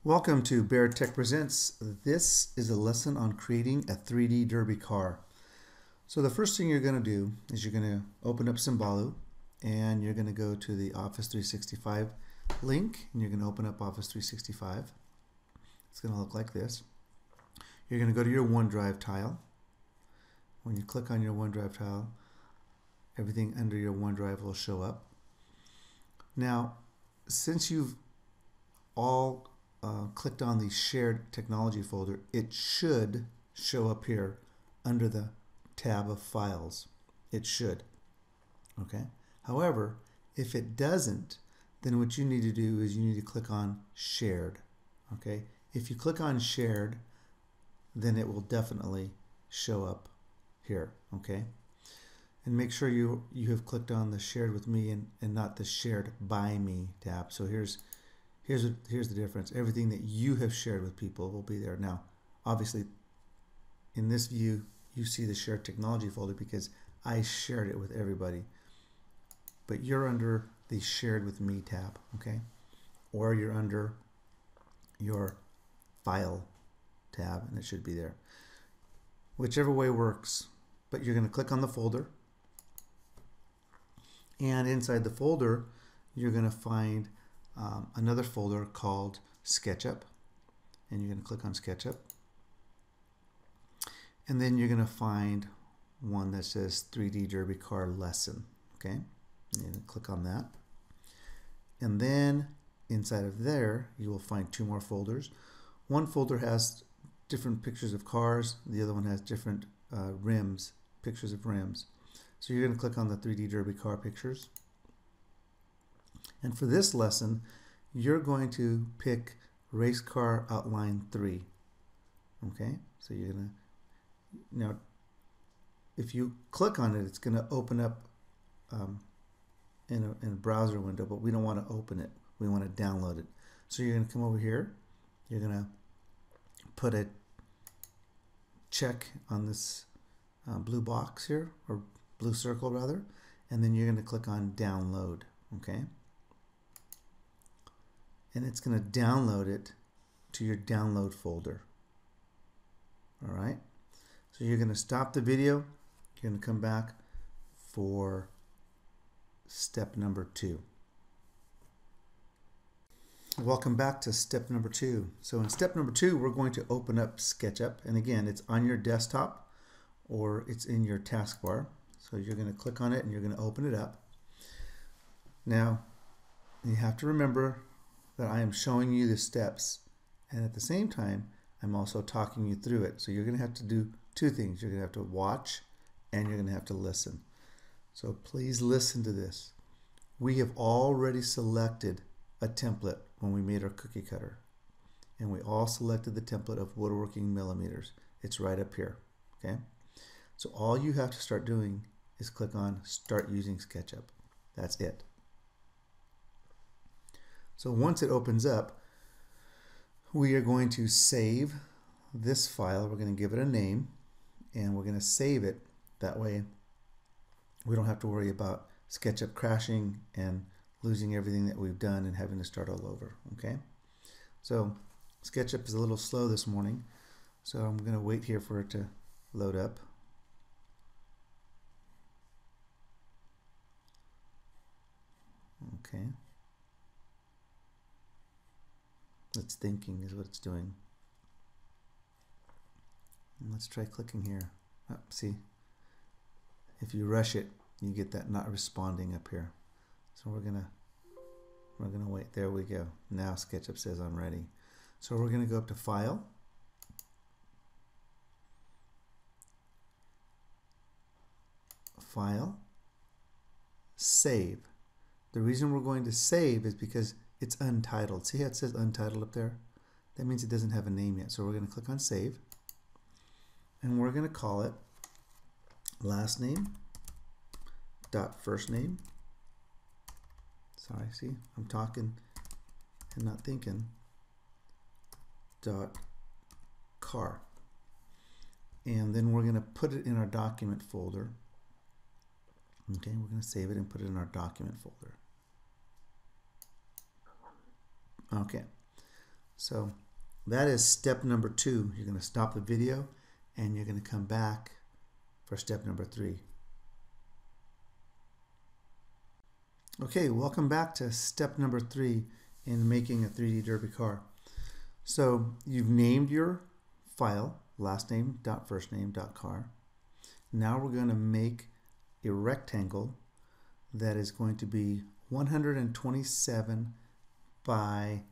Welcome to Baird Tech Presents. This is a lesson on creating a 3D derby car. So the first thing you're going to do is you're going to open up Symbalu and you're going to go to the Office 365 link and you're going to open up Office 365. It's going to look like this. You're going to go to your OneDrive tile. When you click on your OneDrive tile, everything under your OneDrive will show up. Now, since you've all clicked on the shared technology folder, it should show up here under the tab of files. It should. Okay. However, if it doesn't, then what you need to do is you need to click on shared. Okay. If you click on shared, then it will definitely show up here. Okay. And make sure you have clicked on the shared with me and not the shared by me tab. So here's the difference. Everything that you have shared with people will be there. Now, obviously, in this view, you see the shared technology folder because I shared it with everybody. But you're under the shared with me tab, okay? Or you're under your file tab, and it should be there. Whichever way works. But you're going to click on the folder. And inside the folder, you're going to find another folder called SketchUp, and you're going to click on SketchUp, and then you're going to find one that says 3D Derby Car Lesson. Okay, you're going to click on that, and then inside of there you will find two more folders. One folder has different pictures of cars, the other one has different rims, pictures of rims. So you're going to click on the 3D Derby car pictures. And for this lesson, you're going to pick Race Car Outline 3. Okay, so you're going to, now, if you click on it, it's going to open up in a browser window, but we don't want to open it. We want to download it. So you're going to come over here. You're going to put a check on this blue box here, or blue circle rather, and then you're going to click on download. Okay, and it's going to download it to your download folder. All right, so you're going to stop the video. You're going to come back for step number 2. Welcome back to step number 2. So in step number 2, we're going to open up SketchUp, and again, it's on your desktop or it's in your taskbar. So you're going to click on it and you're going to open it up. Now, you have to remember that I am showing you the steps, and at the same time, I'm also talking you through it. So you're going to have to do two things. You're going to have to watch and you're going to have to listen. So please listen to this. We have already selected a template when we made our cookie cutter, and we all selected the template of woodworking millimeters. It's right up here. Okay. So all you have to start doing is click on Start Using SketchUp. That's it. So once it opens up, we are going to save this file. We're going to give it a name, and we're going to save it. That way we don't have to worry about SketchUp crashing and losing everything that we've done and having to start all over. Okay? So SketchUp is a little slow this morning, so I'm going to wait here for it to load up. Okay. It's thinking is what it's doing. And let's try clicking here. Oh, see, if you rush it, you get that not responding up here. So we're gonna wait. There we go. Now SketchUp says I'm ready. So we're gonna go up to File, File, Save. The reason we're going to save is because it's untitled. See how it says untitled up there? That means it doesn't have a name yet. So we're going to click on Save, and we're going to call it last name dot first name. Sorry, see, I'm talking and not thinking. Dot car, and then we're going to put it in our document folder. Okay, we're going to save it and put it in our document folder. Okay, So that is step number 2. You're going to stop the video and you're going to come back for step number 3. Okay, welcome back to step number 3 in making a 3D derby car. So you've named your file, lastname.firstname.car. Now we're going to make a rectangle that is going to be 127 by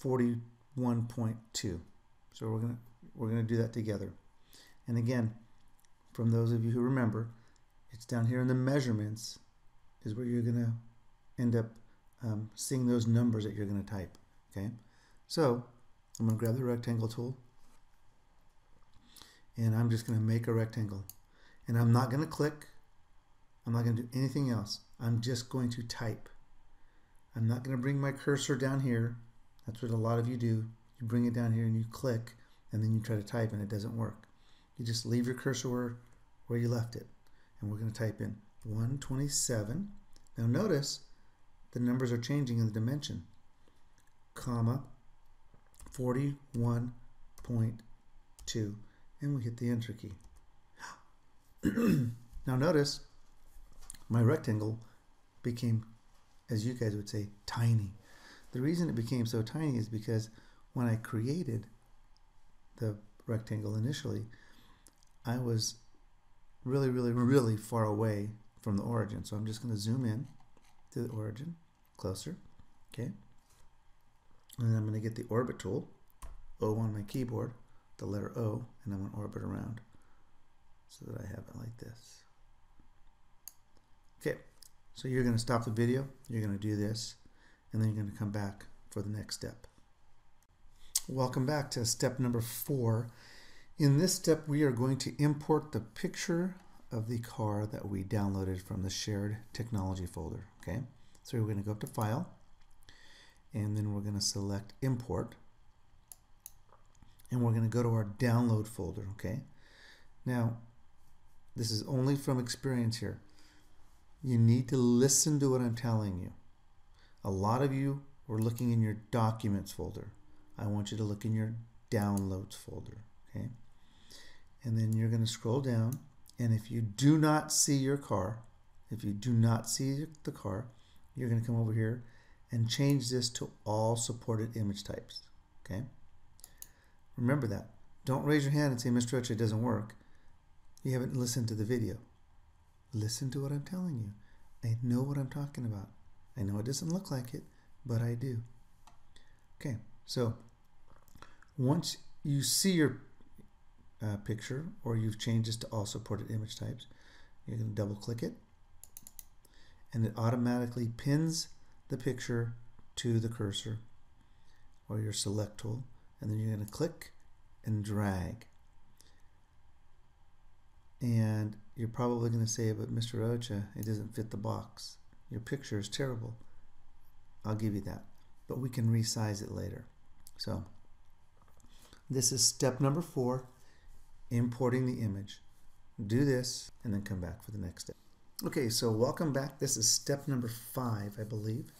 41.2. So we're going to do that together. And again, from those of you who remember, it's down here in the measurements is where you're going to end up seeing those numbers that you're going to type. Okay, so I'm going to grab the rectangle tool and I'm just going to make a rectangle, and I'm not going to click. I'm not going to do anything else. I'm just going to type. I'm not going to bring my cursor down here. That's what a lot of you do. You bring it down here and you click, and then you try to type and it doesn't work. You just leave your cursor where you left it, and we're going to type in 127. Now notice the numbers are changing in the dimension, comma 41.2, and we hit the enter key. Now notice my rectangle became, as you guys would say, tiny. The reason it became so tiny is because when I created the rectangle initially, I was really far away from the origin. So I'm just going to zoom in to the origin, closer, okay? And then I'm going to get the orbit tool, O on my keyboard, the letter O, and I'm going to orbit around so that I have it like this. Okay, so you're going to stop the video, you're going to do this, and then you're going to come back for the next step. Welcome back to step number 4. In this step, we are going to import the picture of the car that we downloaded from the shared technology folder. Okay, so we're going to go up to File, and then we're going to select Import, and we're going to go to our download folder. Okay, now this is only from experience here. You need to listen to what I'm telling you. A lot of you were looking in your Documents folder. I want you to look in your Downloads folder. Okay, and then you're going to scroll down, and if you do not see your car, if you do not see the car, you're going to come over here and change this to all supported image types. Okay, remember that. Don't raise your hand and say, Mr. Rocha, it doesn't work. You haven't listened to the video. Listen to what I'm telling you. I know what I'm talking about. I know it doesn't look like it, but I do. Okay, so once you see your picture, or you've changed this to all supported image types, you're going to double click it, and it automatically pins the picture to the cursor or your select tool, and then you're going to click and drag. And you're probably going to say, but Mr. Rocha, it doesn't fit the box. Your picture is terrible. I'll give you that, but we can resize it later. So this is step number 4, importing the image. Do this and then come back for the next step. Okay, so welcome back. This is step number 5, I believe,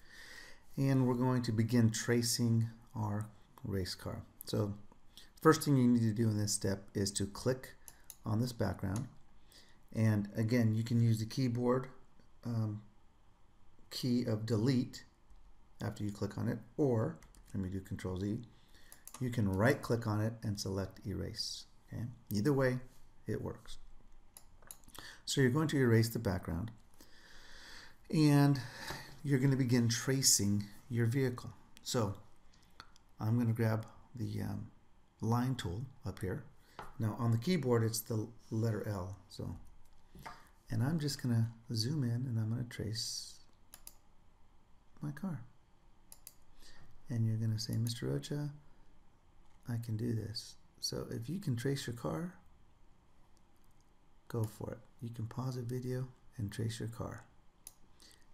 and we're going to begin tracing our race car. So first thing you need to do in this step is to click on this background, and again, you can use the keyboard key of delete after you click on it, or let me do Control Z. You can right click on it and select erase. Okay, either way it works. So you're going to erase the background, and you're going to begin tracing your vehicle. So I'm going to grab the line tool up here. Now on the keyboard it's the letter L. So, and I'm just going to zoom in and I'm going to trace my car. And you're going to say, Mr. Rocha, I can do this. So if you can trace your car, go for it. You can pause the video and trace your car.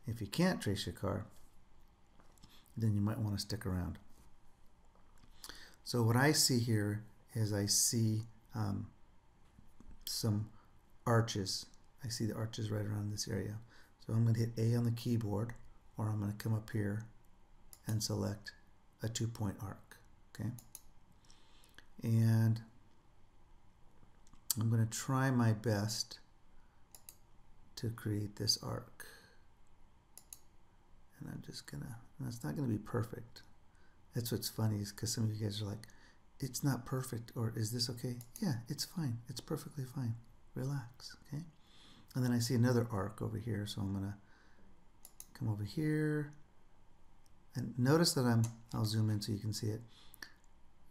If you can't trace your car, then you might want to stick around. So what I see here is I see some arches. I see the arches right around this area. So I'm going to hit A on the keyboard, or I'm going to come up here and select a 2-point arc. Okay, and I'm going to try my best to create this arc. And I'm just gonna, it's not gonna be perfect. That's what's funny, is because some of you guys are like, it's not perfect, or is this okay? Yeah, it's fine. It's perfectly fine. Relax, okay? And then I see another arc over here, so I'm gonna come over here. And notice that I'll zoom in so you can see it.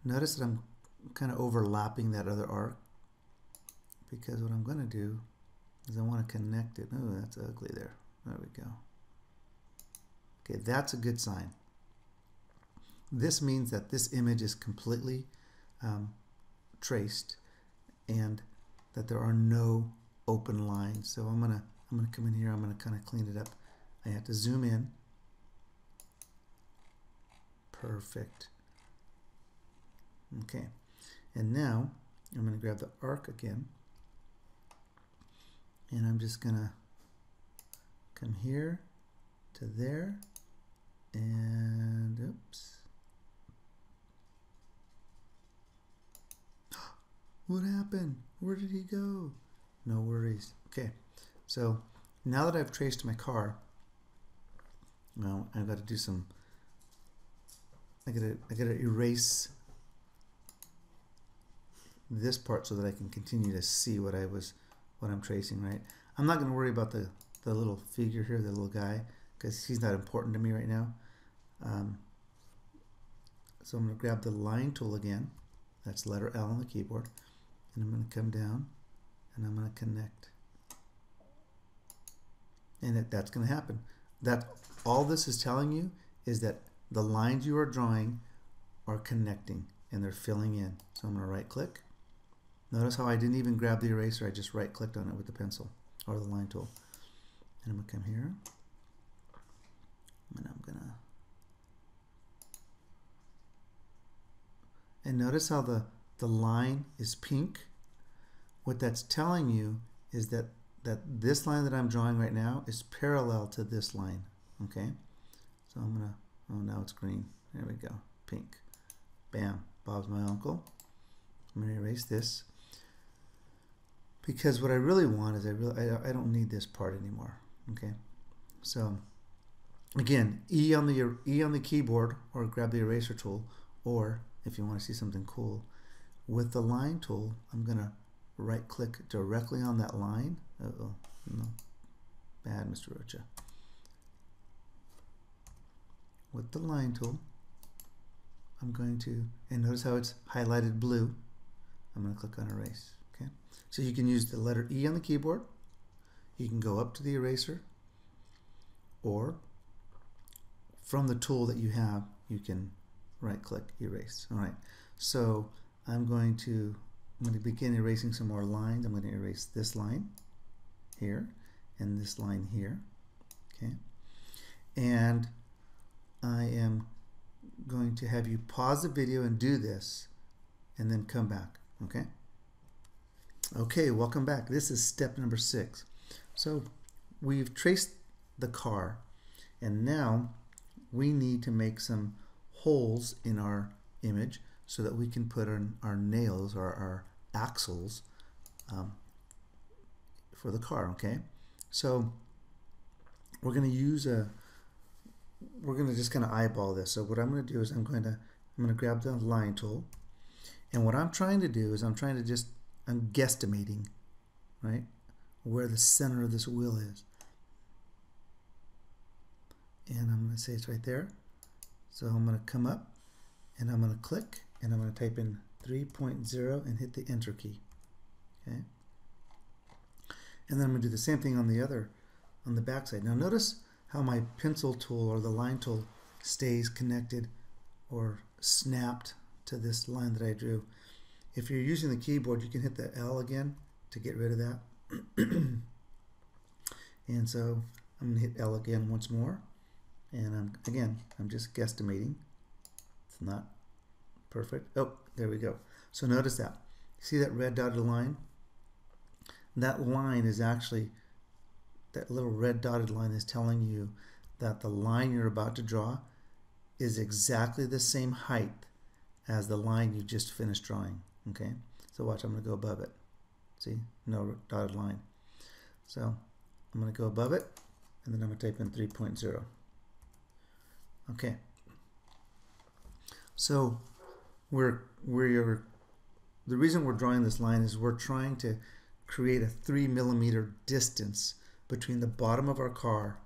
Notice that I'm kind of overlapping that other arc, because what I'm gonna do is I want to connect it. Oh, that's ugly there. There we go. Okay, that's a good sign. This means that this image is completely traced and that there are no open lines. So I'm gonna come in here. I'm gonna kind of clean it up. I have to zoom in. Perfect. Okay, and now I'm gonna grab the arc again, and I'm just gonna come here to there, and oops. What happened? Where did he go? No worries. Okay, so now that I've traced my car, well, I've got to do some, I gotta erase this part so that I can continue to see what I'm tracing, right? I'm not going to worry about the little figure here, the little guy, because he's not important to me right now. So I'm going to grab the line tool again. That's letter L on the keyboard. And I'm going to come down and I'm going to connect. And that's going to happen. That all this is telling you is that the lines you are drawing are connecting and they're filling in. So I'm going to right click. Notice how I didn't even grab the eraser, I just right clicked on it with the pencil or the line tool. And I'm going to come here and I'm going to, and notice how the line is pink. What that's telling you is that this line that I'm drawing right now is parallel to this line. Okay, so I'm gonna, oh, now it's green. There we go, pink. Bam, Bob's my uncle. I'm gonna erase this because what I really want is I don't need this part anymore. Okay, so again, E on the keyboard, or grab the eraser tool, or if you want to see something cool, with the line tool, I'm gonna right click directly on that line. Uh-oh, no, bad, Mr. Rocha. With the line tool, I'm going to, and notice how it's highlighted blue. I'm going to click on erase. Okay, so you can use the letter E on the keyboard. You can go up to the eraser, or from the tool that you have, you can right click erase. All right, so I'm going to begin erasing some more lines. I'm going to erase this line here and this line here. Okay, and I am going to have you pause the video and do this and then come back. Okay, okay, welcome back. This is step number 6. So we've traced the car, and now we need to make some holes in our image so that we can put in our nails or our axles for the car. Okay, so we're going to use we're going to just kind of eyeball this. So what I'm going to do is I'm going to grab the line tool, and what I'm trying to do is I'm guesstimating, right, where the center of this wheel is, and I'm going to say it's right there. So I'm going to come up and I'm going to click and I'm going to type in 3.0 and hit the enter key. Okay, and then I'm going to do the same thing on the back side. Now notice how my pencil tool or the line tool stays connected or snapped to this line that I drew. If you're using the keyboard, you can hit the L again to get rid of that. And so I'm going to hit L again once more, and I'm just guesstimating. It's not perfect. Oh, there we go. So notice that. See that red dotted line? That line is actually, that little red dotted line is telling you that the line you're about to draw is exactly the same height as the line you just finished drawing. Okay, so watch, I'm going to go above it. See, no dotted line. So I'm going to go above it, and then I'm going to type in 3.0. Okay, so the reason we're drawing this line is we're trying to create a 3 millimeter distance between the bottom of our car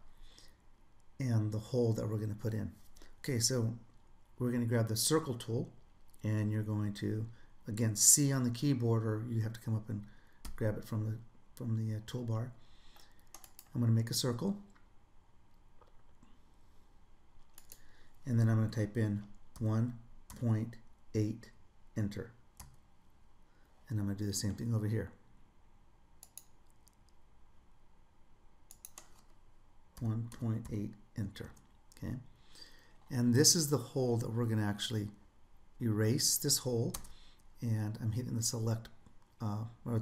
and the hole that we're going to put in. Okay, so we're going to grab the circle tool, and you're going to, again, C on the keyboard, or you have to come up and grab it from the toolbar. I'm going to make a circle, and then I'm going to type in 1.8, enter. And I'm going to do the same thing over here. 1.8, enter. Okay, and this is the hole that we're going to actually erase, this hole, and I'm hitting the select or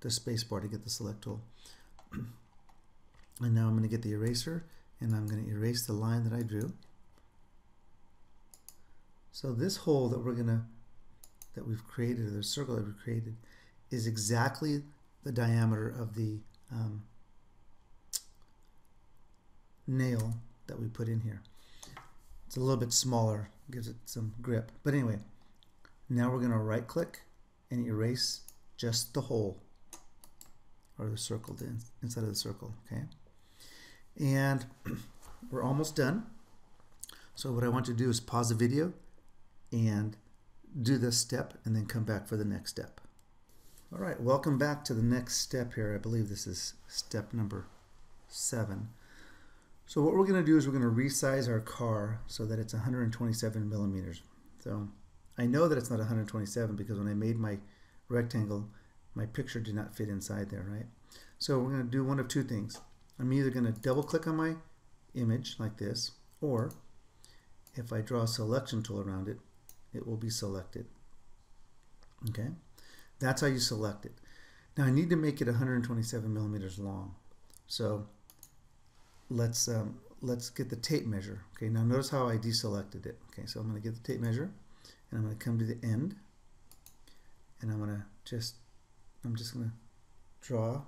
the space bar to get the select tool. And now I'm going to get the eraser, and I'm going to erase the line that I drew. So this hole that we've created, or the circle that we've created, is exactly the diameter of the nail that we put in here. It's a little bit smaller, gives it some grip. But anyway, now we're going to right click and erase just the hole, or the circle inside of the circle. Okay, and we're almost done. So what I want you to do is pause the video and do this step, and then come back for the next step. All right, welcome back to the next step here. I believe this is step number 7. So what we're going to do is we're going to resize our car so that it's 127 millimeters. So I know that it's not 127 because when I made my rectangle, my picture did not fit inside there, right? So we're going to do one of two things. I'm either going to double click on my image like this, or if I draw a selection tool around it, it will be selected. Okay, that's how you select it. Now I need to make it 127 millimeters long. So let's get the tape measure. Okay, now notice how I deselected it. Okay, so I'm going to get the tape measure, and I'm going to come to the end, and I'm just going to draw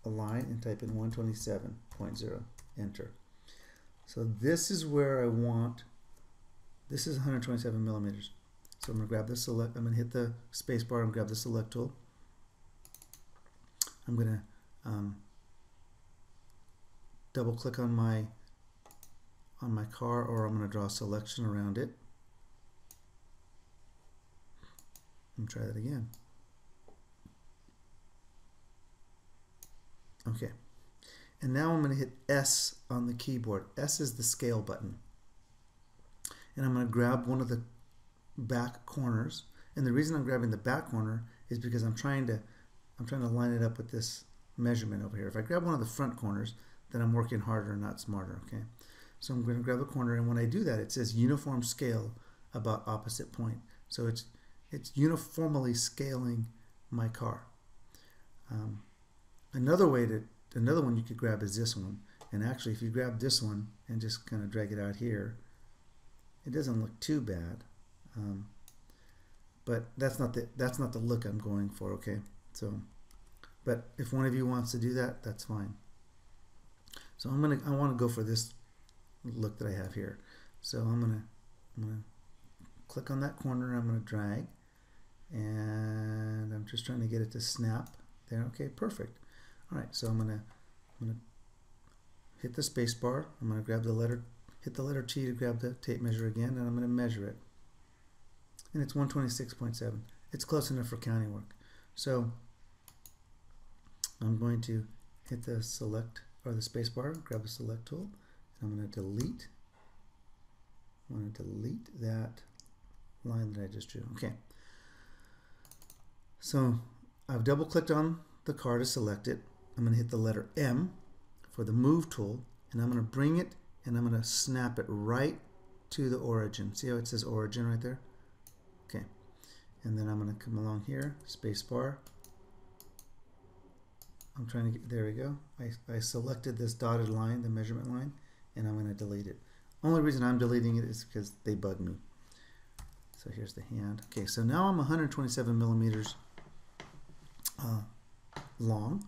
a line and type in 127.0, enter. So this is where I want. This is 127 millimeters. So I'm going to grab the select. I'm going to hit the space bar and grab the select tool. I'm going to double click on my car, or I'm going to draw a selection around it. Let me try that again. Okay, and now I'm going to hit S on the keyboard. S is the scale button, and I'm going to grab one of the back corners. And the reason I'm grabbing the back corner is because I'm trying to line it up with this measurement over here. If I grab one of the front corners, then I'm working harder, not smarter. Okay, so I'm going to grab a corner, and when I do that, it says uniform scale about opposite point. So it's uniformly scaling my car. Another one you could grab is this one. And actually, if you grab this one and just kind of drag it out here, it doesn't look too bad. But that's not the look I'm going for. Okay, so but if one of you wants to do that, that's fine. So I want to go for this look that I have here. So I'm gonna click on that corner. I'm gonna drag, and I'm just trying to get it to snap there. Okay, perfect. All right, so I'm gonna hit the space bar. I'm gonna grab hit the letter T to grab the tape measure again, and I'm gonna measure it. And it's 126.7. It's close enough for counting work. So I'm going to hit the select or the space bar, grab the select tool, and I'm going to delete. I'm going to delete that line that I just drew. Okay. So I've double clicked on the car to select it. I'm going to hit the letter M for the move tool, and I'm going to bring it and I'm going to snap it right to the origin. See how it says origin right there? Okay. And then I'm going to come along here, space bar. I'm trying to get, there we go. I selected this dotted line, the measurement line, and I'm going to delete it. Only reason I'm deleting it is because they bug me. So here's the hand. Okay, so now I'm 127 millimeters long,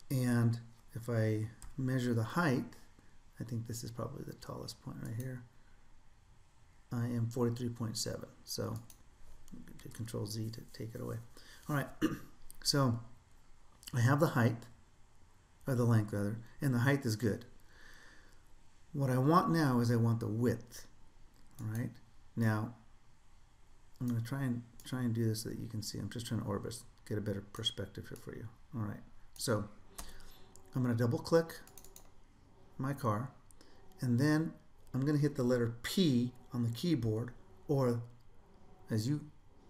and if I measure the height, I think this is probably the tallest point right here. I am 43.7. So do Control Z to take it away. All right, so I have the height, or the length rather, and the height is good. What I want now is I want the width. All right, now I'm going to try and do this so that you can see. I'm just trying to orbit, get a better perspective here for you. All right, so I'm going to double click my car, and then I'm going to hit the letter P on the keyboard, or as you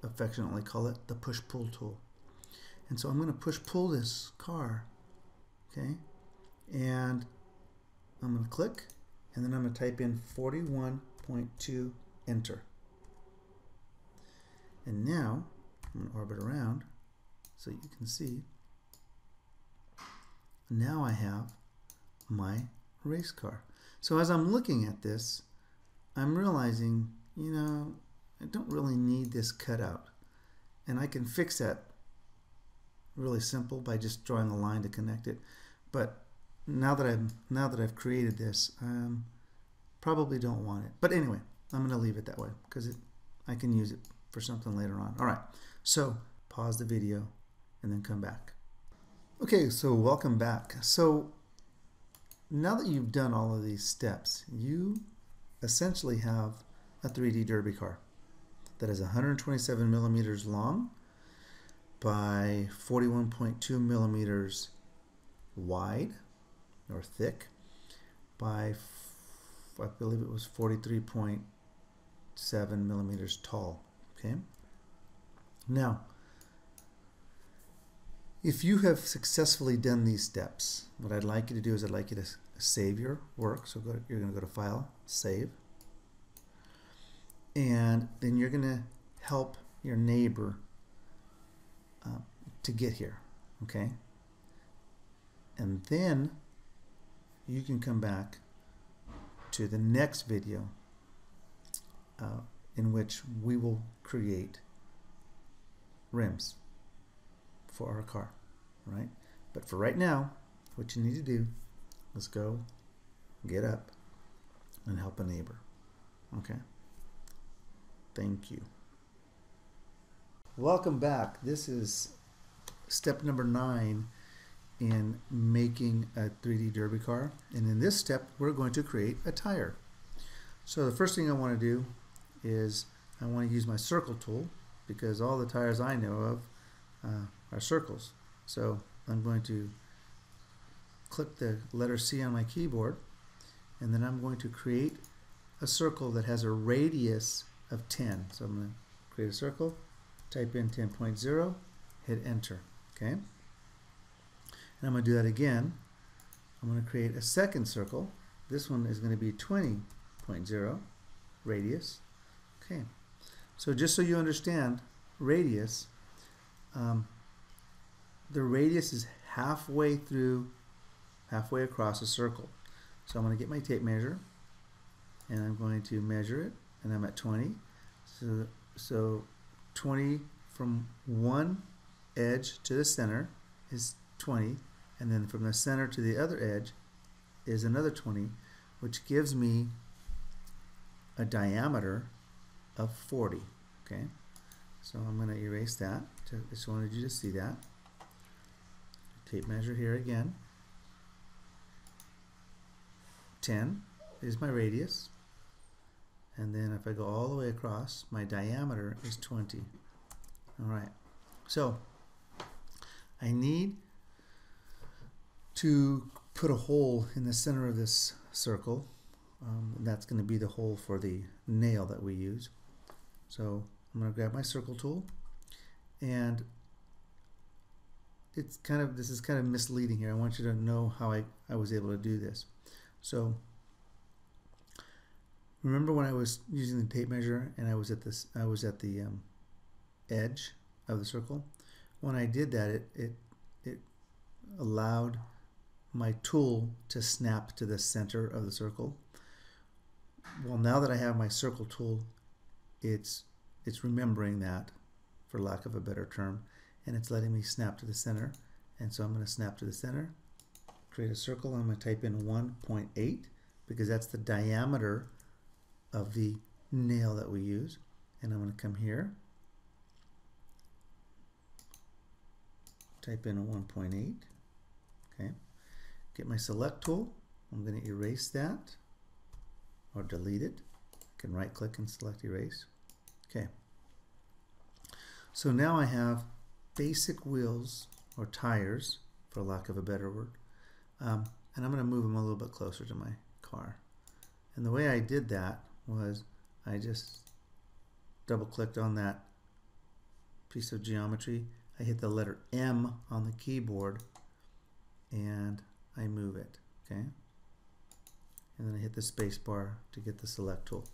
affectionately call it, the push-pull tool. And so I'm going to push-pull this car, okay, and I'm going to click, and then I'm going to type in 41.2, enter. And now I'm going to orbit around so you can see. Now I have my race car. So as I'm looking at this, I'm realizing, you know, I don't really need this cutout. And I can fix that really simple by just drawing a line to connect it. But now that I've created this, probably don't want it. But anyway, I'm going to leave it that way because I can use it for something later on. All right, so pause the video and then come back. Okay, so welcome back. So now that you've done all of these steps, you essentially have a 3D derby car that is 127 millimeters long by 41.2 millimeters wide or thick by, I believe it was 43.7 millimeters tall. Okay. Now, if you have successfully done these steps, what I'd like you to do is I'd like you to save your work. So you're going to go to File, Save, and then you're going to help your neighbor to get here. Okay. And then you can come back to the next video in which we will create rims for our car, right? But for right now, what you need to do is go get up and help a neighbor. Okay? Thank you. Welcome back. This is step number 9 in making a 3D derby car. And in this step, we're going to create a tire. So the first thing I want to do is I want to use my circle tool because all the tires I know of are circles. So I'm going to click the letter C on my keyboard, and then I'm going to create a circle that has a radius of 10. So I'm going to create a circle, type in 10.0, hit enter. Okay? And I'm going to do that again. I'm going to create a second circle. This one is going to be 20.0 radius. Okay, so just so you understand radius, the radius is halfway across a circle. So I'm going to get my tape measure and I'm going to measure it, and I'm at 20. So 20 from one edge to the center is 20, and then from the center to the other edge is another 20, which gives me a diameter of 40. Okay, so I'm going to erase that. Just wanted you to see that. Tape measure here again. 10 is my radius, and then if I go all the way across, my diameter is 20. All right, so I need to put a hole in the center of this circle. That's going to be the hole for the nail that we use. So I'm going to grab my circle tool, and this is kind of misleading here. I want you to know how I was able to do this. So remember when I was using the tape measure and I was at the edge of the circle. When I did that, it allowed my tool to snap to the center of the circle. Well, now that I have my circle tool, it's remembering that, for lack of a better term, and it's letting me snap to the center. And so I'm going to snap to the center, create a circle. I'm going to type in 1.8 because that's the diameter of the nail that we use. And I'm going to come here, type in a 1.8. Okay, get my select tool. I'm going to erase that or delete it. I can right click and select erase. Okay, so now I have basic wheels or tires, for lack of a better word, and I'm going to move them a little bit closer to my car. And the way I did that was I just double clicked on that piece of geometry. I hit the letter M on the keyboard and I move it. Okay, and then I hit the space bar to get the select tool.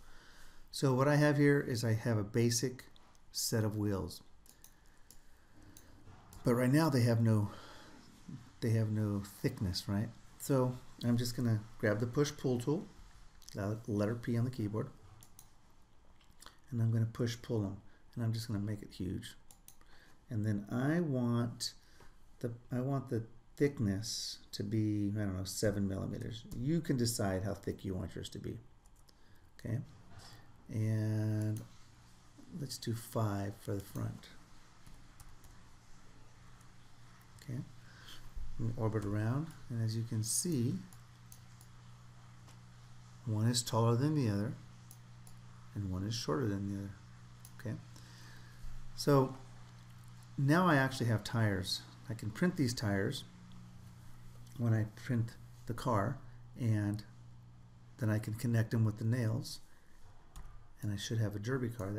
So what I have here is I have a basic set of wheels, but right now they have no thickness, right? So I'm just gonna grab the push pull tool, letter P on the keyboard, and I'm gonna push pull them, and I'm just gonna make it huge. And then I want the thickness to be, I don't know, 7 millimeters. You can decide how thick you want yours to be. Okay, and let's do 5 for the front. Okay, orbit around, and as you can see, one is taller than the other and one is shorter than the other. Okay, so now I actually have tires. I can print these tires when I print the car, and then I can connect them with the nails, and I should have a derby car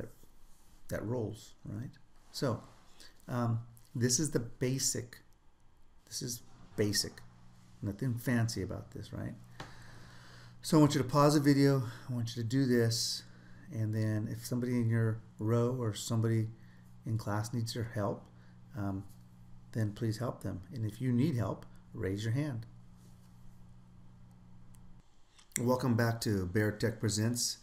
that rolls, right? So this is the basic. This is basic. Nothing fancy about this, right? So I want you to pause the video. I want you to do this, and then if somebody in your row or somebody in class needs your help, then please help them. And if you need help, raise your hand. Welcome back to Baird Tech Presents.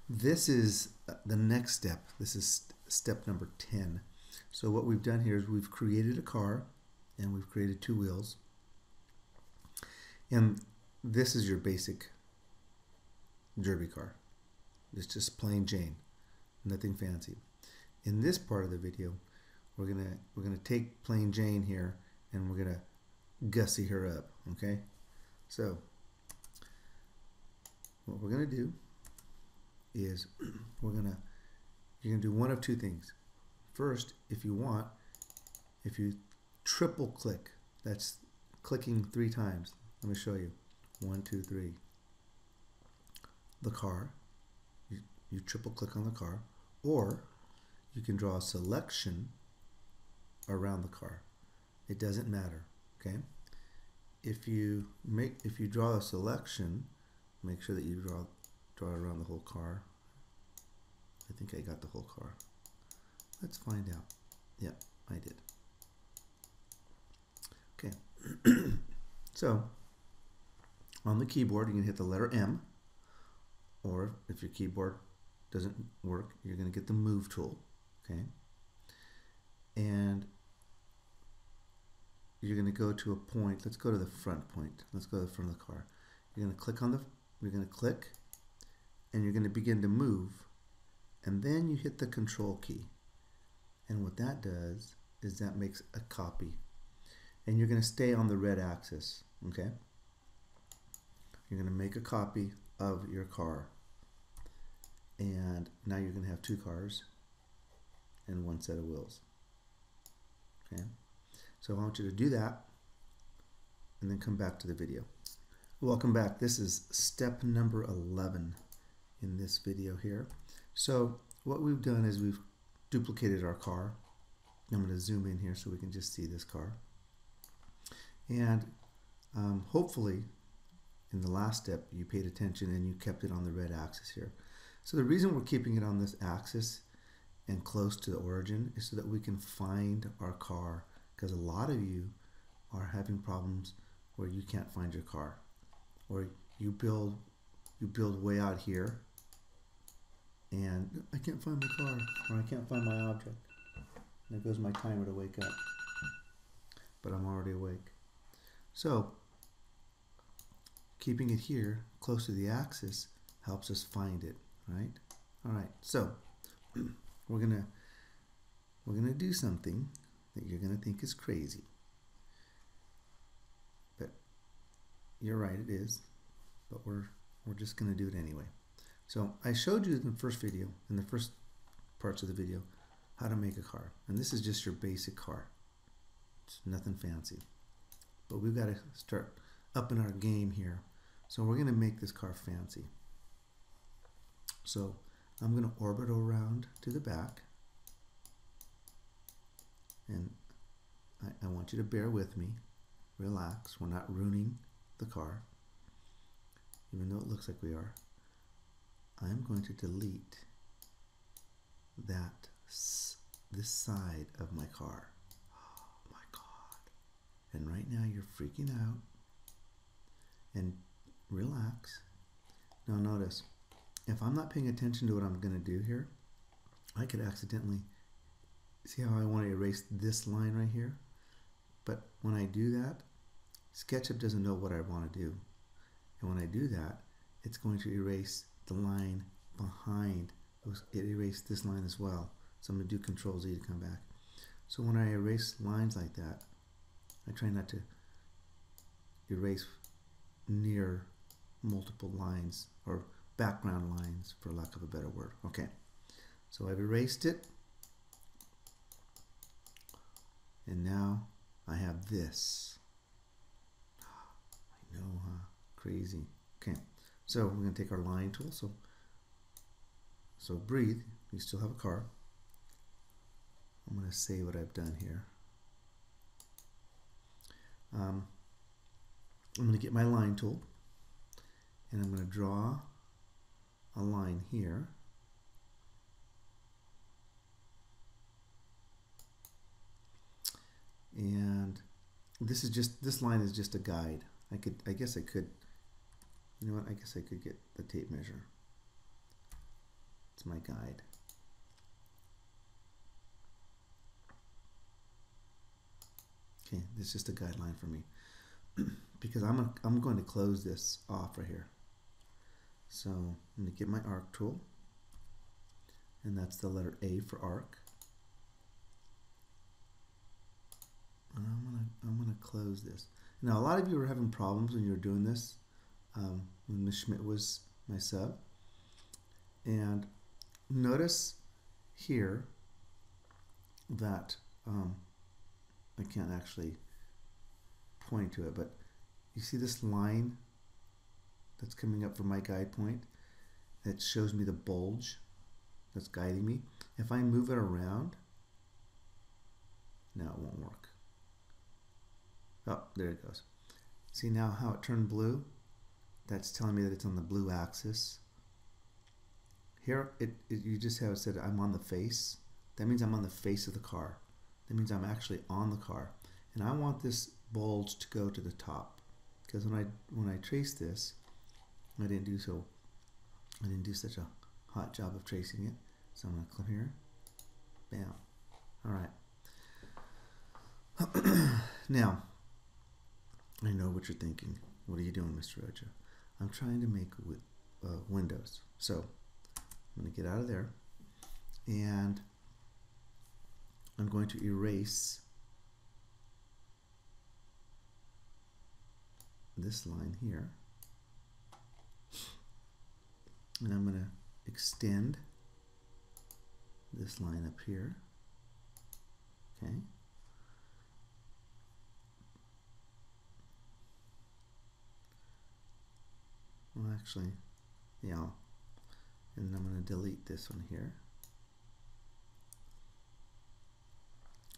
This is the next step. This is step number 10. So what we've done here is we've created a car and we've created 2 wheels. And this is your basic derby car. It's just plain Jane, nothing fancy. In this part of the video, we're gonna take plain Jane here and we're gonna gussy her up. Okay, so what we're gonna do is you're gonna do one of 2 things. First, if you want, if you triple click, that's clicking 3 times. Let me show you. 1, 2, 3. The car. You triple click on the car, or you can draw a selection around the car. It doesn't matter. Okay. If you draw a selection, make sure that you draw around the whole car. I think I got the whole car. Let's find out. Yep, I did. Okay. So on the keyboard, you can hit the letter M, or if your keyboard doesn't work, you're going to get the move tool. Okay, and you're going to go to a point. Let's go to the front point. Let's go to the front of the car. You're going to click on you're going to click, and you're going to begin to move, and then you hit the control key. And what that does is that makes a copy, and you're going to stay on the red axis. Okay, you're going to make a copy of your car, and now you're going to have 2 cars and 1 set of wheels. Okay, so I want you to do that and then come back to the video. Welcome back. This is step number 11 in this video here. So what we've done is we've duplicated our car. I'm going to zoom in here so we can just see this car. And hopefully in the last step you paid attention and you kept it on the red axis here. So the reason we're keeping it on this axis and close to the origin is so that we can find our car, because a lot of you are having problems where you can't find your car, or you build way out here and I can't find my car, or I can't find my object. There goes my timer to wake up. But I'm already awake. So keeping it here close to the axis helps us find it, right? All right, so we're gonna do something that you're gonna think is crazy, but you're right, it is. But we're just gonna do it anyway. So I showed you in the first video, in the first parts of the video, how to make a car, and this is just your basic car. It's nothing fancy, but we've got to start upping our game here. So we're gonna make this car fancy. So I'm gonna orbit around to the back, and I want you to bear with me. Relax, we're not ruining the car, even though it looks like we are. I'm going to delete this side of my car. Oh my God. And right now you're freaking out. And relax. Now notice, if I'm not paying attention to what I'm going to do here, I could accidentally, see how I want to erase this line right here? But when I do that, SketchUp doesn't know what I want to do. And when I do that, it's going to erase the line behind. It erased this line as well. So I'm going to do Control Z to come back. So when I erase lines like that, I try not to erase near multiple lines, or background lines for lack of a better word. Okay, so I've erased it, and now I have this. I know, huh? Crazy. Okay, so we're going to take our line tool. So breathe. You still have a car. I'm going to say what I've done here. I'm going to get my line tool, and I'm going to draw a line here. And this line is just a guide. I guess I could, you know what, I guess I could get the tape measure. It's my guide. Okay, this is just a guideline for me. Because I'm going to close this off right here. So I'm going to get my arc tool, and that's the letter A for arc. And I'm gonna close this. Now a lot of you are having problems when you're doing this. When Ms. Schmidt was my sub, and notice here that I can't actually point to it, but you see this line that's coming up from my guide point that shows me the bulge that's guiding me. If I move it around, no, it won't work. Oh, there it goes. See now how it turned blue? That's telling me that it's on the blue axis. Here, you just have it said I'm on the face. That means I'm on the face of the car. That means I'm actually on the car. And I want this bulge to go to the top. Because when I trace this, I didn't do such a hot job of tracing it. So I'm going to click here. Bam. All right. Now, I know what you're thinking. What are you doing, Mr. Rocha? I'm trying to make windows. So I'm going to get out of there, and I'm going to erase this line here, and I'm going to extend this line up here. Okay. Well, actually, yeah. And I'm going to delete this one here.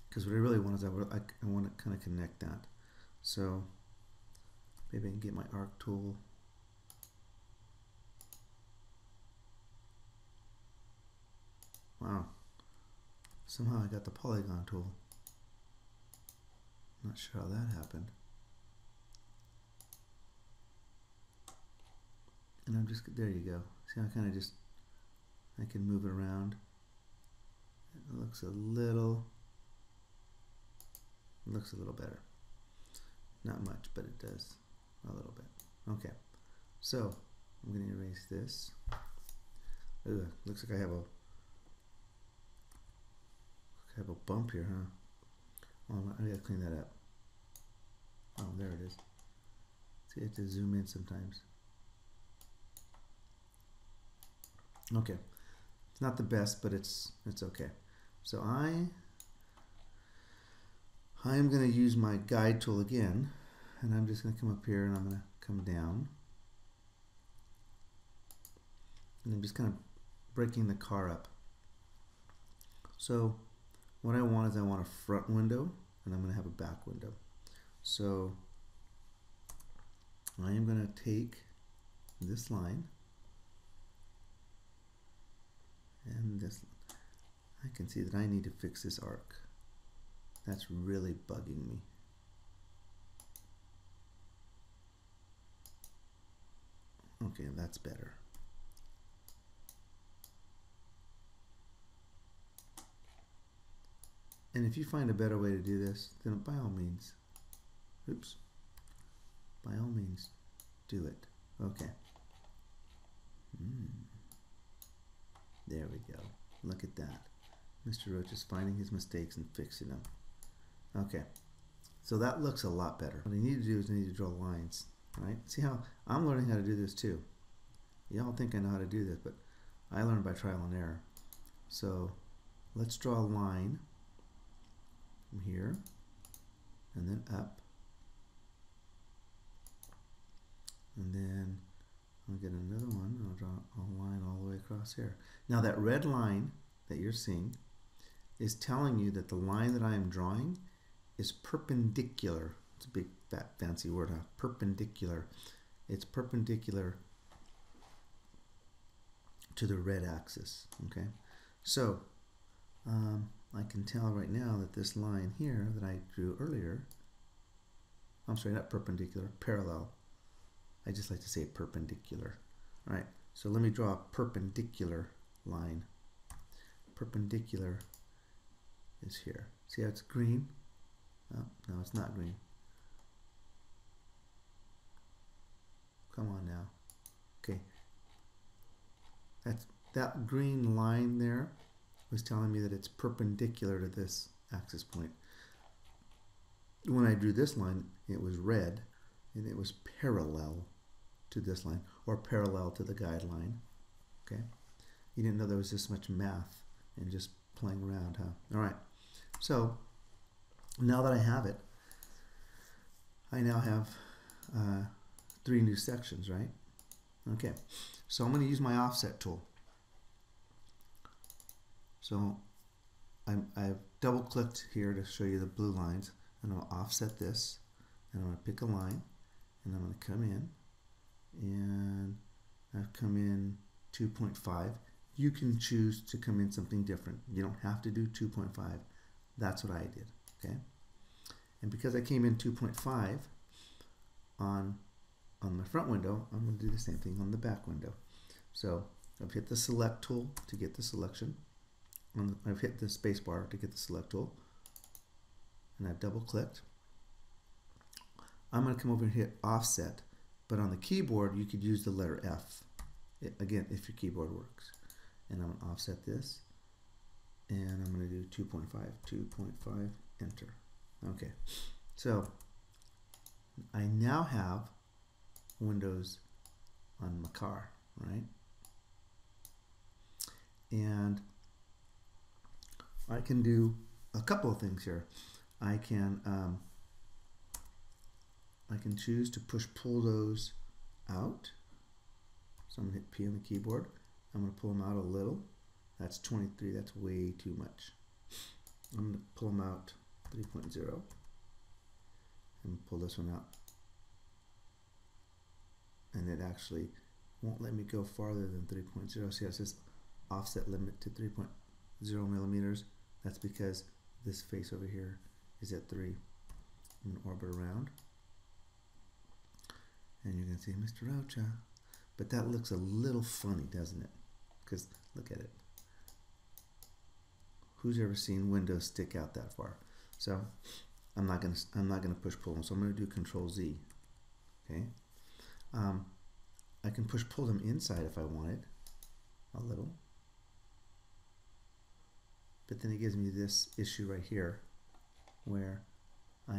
Because what I really want is I want to kind of connect that. So maybe I can get my arc tool. Wow. Somehow I got the polygon tool. Not sure how that happened. And I'm just, there you go. See, I kind of just I can move it around. It looks a little better. Not much, but it does a little bit. Okay, so I'm going to erase this. Ugh, looks like I have a bump here, huh? Oh, I gotta clean that up. Oh, there it is. See, I have to zoom in sometimes. Okay, it's not the best, but it's okay. So I am going to use my guide tool again, and I'm just going to come up here and I'm going to come down, and I'm just kind of breaking the car up. So what I want is I want a front window, and I'm going to have a back window. So I am going to take this line and this. I can see that I need to fix this arc. That's really bugging me. Okay, that's better. And if you find a better way to do this, then by all means, by all means, do it. Okay. There we go. Look at that. Mr. Roach is finding his mistakes and fixing them. Okay. So that looks a lot better. What I need to do is I need to draw lines, right? See how I'm learning how to do this too. Y'all think I know how to do this, but I learned by trial and error. So let's draw a line from here and then up, and then I'll get another one. I'll draw a line all the way across here. Now that red line that you're seeing is telling you that the line that I am drawing is perpendicular. It's a big fat fancy word, huh? Perpendicular. It's perpendicular to the red axis. Okay, so I can tell right now that this line here that I drew earlier, I'm sorry, not perpendicular, parallel. I just like to say perpendicular. All right, so let me draw a perpendicular line. Perpendicular is here. See how it's green? Oh, no, it's not green. Come on now. Okay. That green line there was telling me that it's perpendicular to this axis point. When I drew this line, it was red, and it was parallel to this line, or parallel to the guideline. Okay? You didn't know there was this much math and just playing around, huh? All right. So now that I have it, I now have 3 new sections, right? Okay. So I'm going to use my offset tool. So I've double clicked here to show you the blue lines, and I'll offset this, and I'm going to pick a line, and I'm going to come in, and I've come in 2.5. You can choose to come in something different. You don't have to do 2.5. That's what I did, okay? And because I came in 2.5 on my front window, I'm going to do the same thing on the back window. So I've hit the select tool to get the selection. I've hit the space bar to get the select tool, and I've double clicked. I'm going to come over and hit offset, but on the keyboard you could use the letter F, again, if your keyboard works. And I'm going to offset this, and I'm going to do 2.5, enter. Okay, so I now have windows on my car, right? And I can do a couple of things here. I can choose to pull those out. So I'm going to hit P on the keyboard. I'm going to pull them out a little. That's 23. That's way too much. I'm going to pull them out 3.0 and pull this one out. And it actually won't let me go farther than 3.0. See how it says offset limit to 3.0 millimeters? That's because this face over here is at 3. I'm going to orbit around. And you're going to see Mr. Rocha. But that looks a little funny, doesn't it? Because Look at it. Who's ever seen windows stick out that far? So I'm not gonna push pull them. So I'm gonna do Control Z. Okay. I can push pull them inside if I wanted a little, but then it gives me this issue right here where I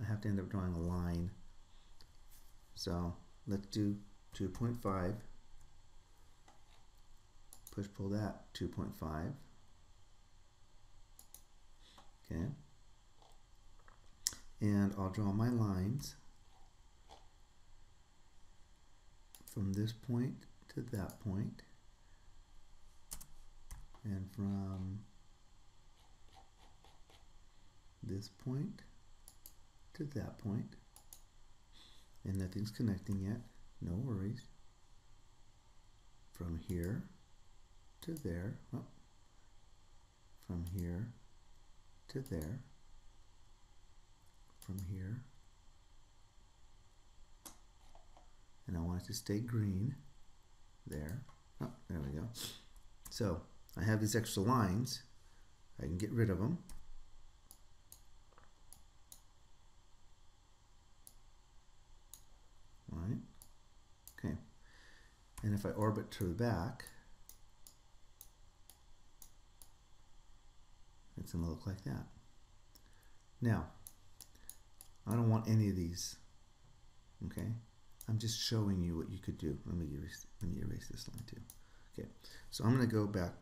have to end up drawing a line. So let's do 2.5. Push pull that 2.5. Okay. And I'll draw my lines from this point to that point, and from this point to that point, and nothing's connecting yet, no worries. From here to there, oh, from here to there, from here, and I want it to stay green there. Oh, there we go. So I have these extra lines. I can get rid of them. All right. Okay. And if I orbit to the back, it's going to look like that. Now, I don't want any of these. Okay. I'm just showing you what you could do. Let me erase this line too. Okay, so I'm going to go back,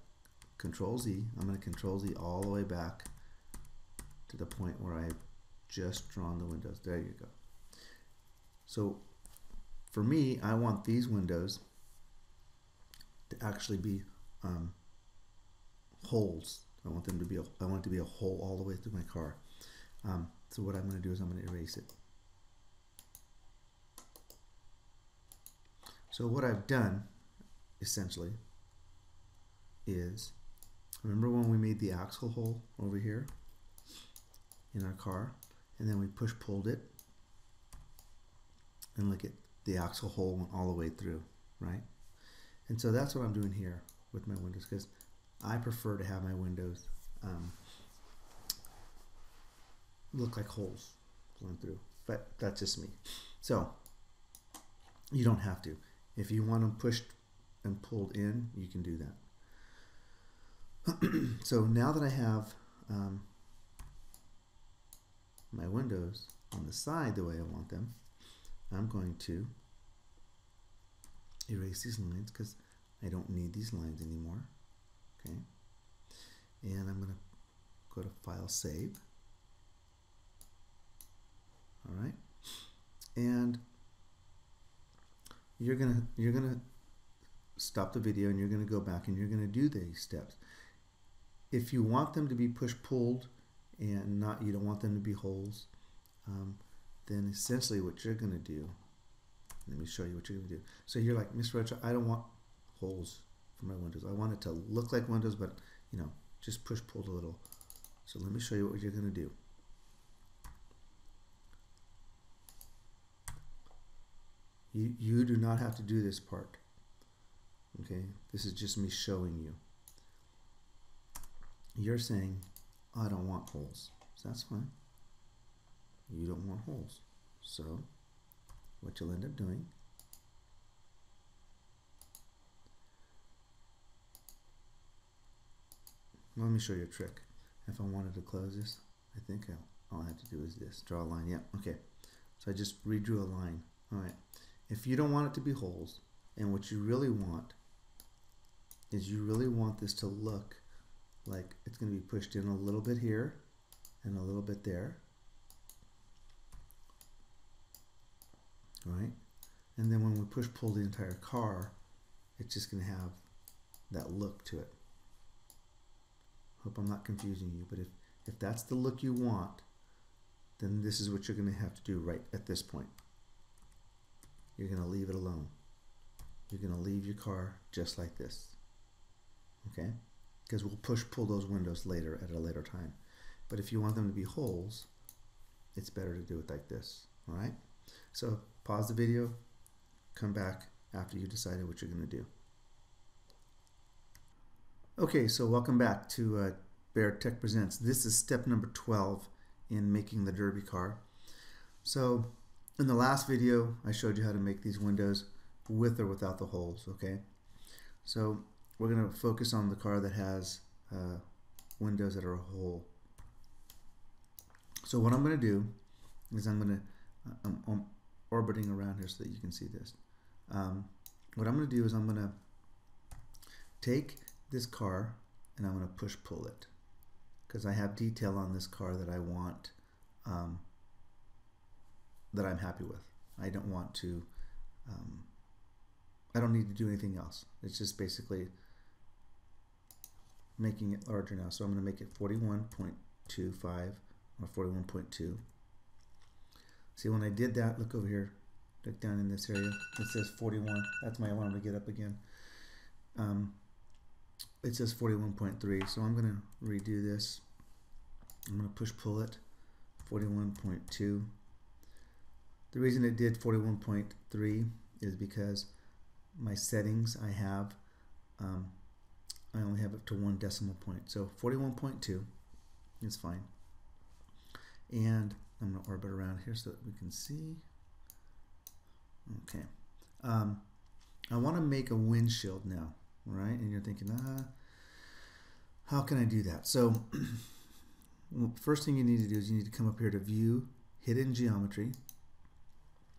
Control Z. I'm going to Control Z all the way back to the point where I've just drawn the windows. There you go. So for me, I want these windows to actually be holes. I want them to be I want it to be a hole all the way through my car. So what I'm going to do is I'm going to erase it. So what I've done, essentially, is, remember when we made the axle hole over here in our car, and then we pulled it, and look at the axle hole went all the way through, right? And so that's what I'm doing here with my windows, because I prefer to have my windows look like holes going through, but that's just me. So you don't have to. If you want them pushed and pulled in, you can do that. So now that I have my windows on the side the way I want them, I'm going to erase these lines because I don't need these lines anymore. Okay, and I'm going to go to File, Save. All right, and you're gonna stop the video and you're gonna go back and you're gonna do these steps. If you want them to be push-pulled and you don't want them to be holes, then essentially what you're gonna do, let me show you what you're gonna do. So you're like, Mr. Retro, I don't want holes for my windows. I want it to look like windows, but you know, just push-pulled a little. So let me show you what you're gonna do. You do not have to do this part. Okay, this is just me showing you. You're saying, I don't want holes. So that's fine. You don't want holes. So what you'll end up doing, let me show you a trick. If I wanted to close this, I think all I have to do is this, draw a line. Yeah, okay. So I just redrew a line. All right. If you don't want it to be holes, and what you really want is you really want this to look like it's going to be pushed in a little bit here and a little bit there. All right? And then when we pull the entire car, it's just going to have that look to it. Hope I'm not confusing you, but if that's the look you want, then this is what you're going to have to do right at this point. You're going to leave it alone. You're going to leave your car just like this. Okay? Because we'll pull those windows later at a later time. But if you want them to be holes, it's better to do it like this. All right? So pause the video, come back after you decided what you're going to do. Okay, so welcome back to Baird Tech Presents. This is step number 12 in making the Derby car. So in the last video, I showed you how to make these windows with or without the holes, okay? So we're going to focus on the car that has windows that are a hole. So what I'm going to do is I'm orbiting around here so that you can see this. What I'm going to do is I'm going to take this car and I'm going to push pull it because I have detail on this car that I want, that I'm happy with. I don't want to, I don't need to do anything else. It's just basically making it larger now. So I'm going to make it 41.25 or 41.2. See, when I did that, look over here, look down in this area, it says 41. That's my alarm to get up again. It says 41.3, so I'm going to redo this. I'm going to push pull it, 41.2. The reason it did 41.3 is because my settings I have, I only have up to 1 decimal point. So 41.2 is fine. And I'm going to orbit around here so that we can see. Okay. I want to make a windshield now, right? And you're thinking, how can I do that? So first thing you need to do is you need to come up here to View, Hidden Geometry.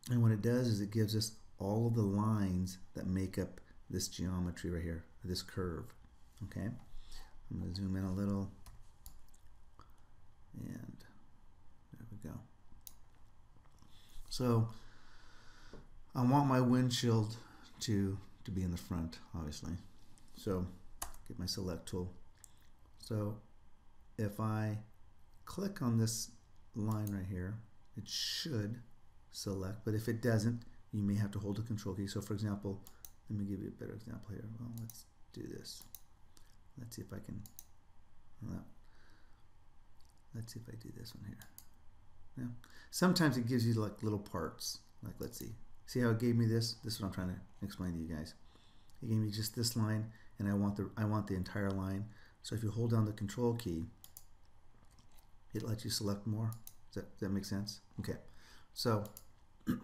And what it does is it gives us all of the lines that make up this geometry right here, this curve. Okay. I'm going to zoom in a little. And there we go. So I want my windshield to be in the front, obviously. So get my select tool. So if I click on this line right here, it should select, but if it doesn't, you may have to hold the control key. So for example, let me give you a better example here. Well, let's do this. Let's see if I can, let's see if I do this one here. Yeah. Sometimes it gives you like little parts. Like, let's see. See how it gave me this? This is what I'm trying to explain to you guys. It gave me just this line, and I want the entire line. So if you hold down the control key, it lets you select more. Does that make sense? Okay. So I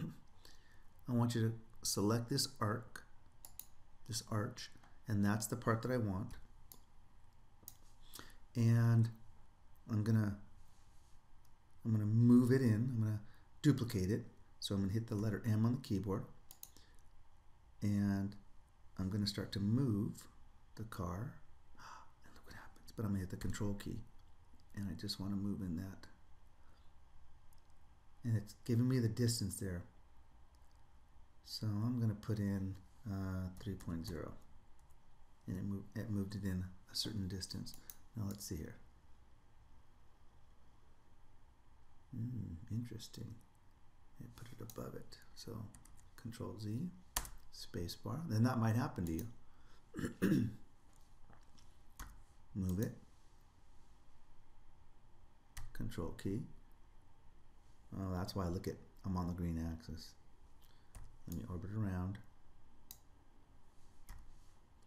want you to select this arc, this arch, and that's the part that I want. And I'm gonna move it in. I'm gonna duplicate it. So I'm gonna hit the letter M on the keyboard, and I'm gonna start to move the car. And look what happens. But I'm gonna hit the control key, and I just want to move in that. And it's giving me the distance there. So I'm gonna put in 3.0, and it moved it in a certain distance. Now let's see here. Interesting. I put it above it. So Control Z, space bar. Then that might happen to you. Move it. Control key. Oh, that's why I'm on the green axis. Let me orbit around.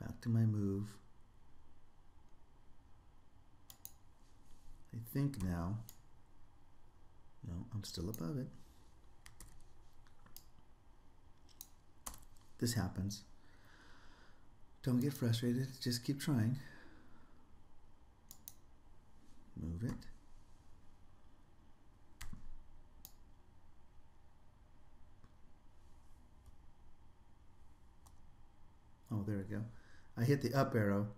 Back to my move. I think now. No, I'm still above it. This happens. Don't get frustrated. Just keep trying. Move it. Oh, there we go. I hit the up arrow,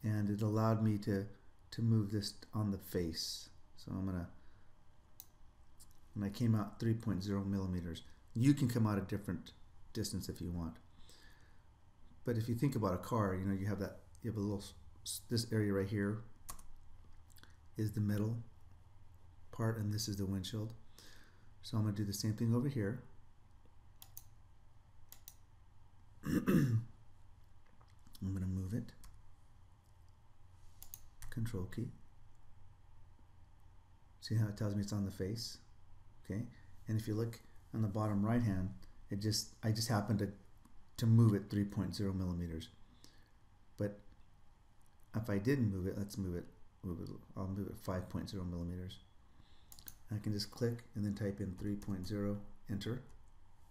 and it allowed me to move this on the face. So I'm gonna, and I came out 3.0 millimeters. You can come out a different distance if you want. But if you think about a car, you know, you have a little, this area right here is the middle part, and this is the windshield. So I'm gonna do the same thing over here. I'm gonna move it. Control key. See how it tells me it's on the face? Okay. And if you look on the bottom right hand, I just happened to move it 3.0 millimeters. But if I didn't move it, let's move it, I'll move it 5.0 millimeters. I can just click and then type in 3.0, enter,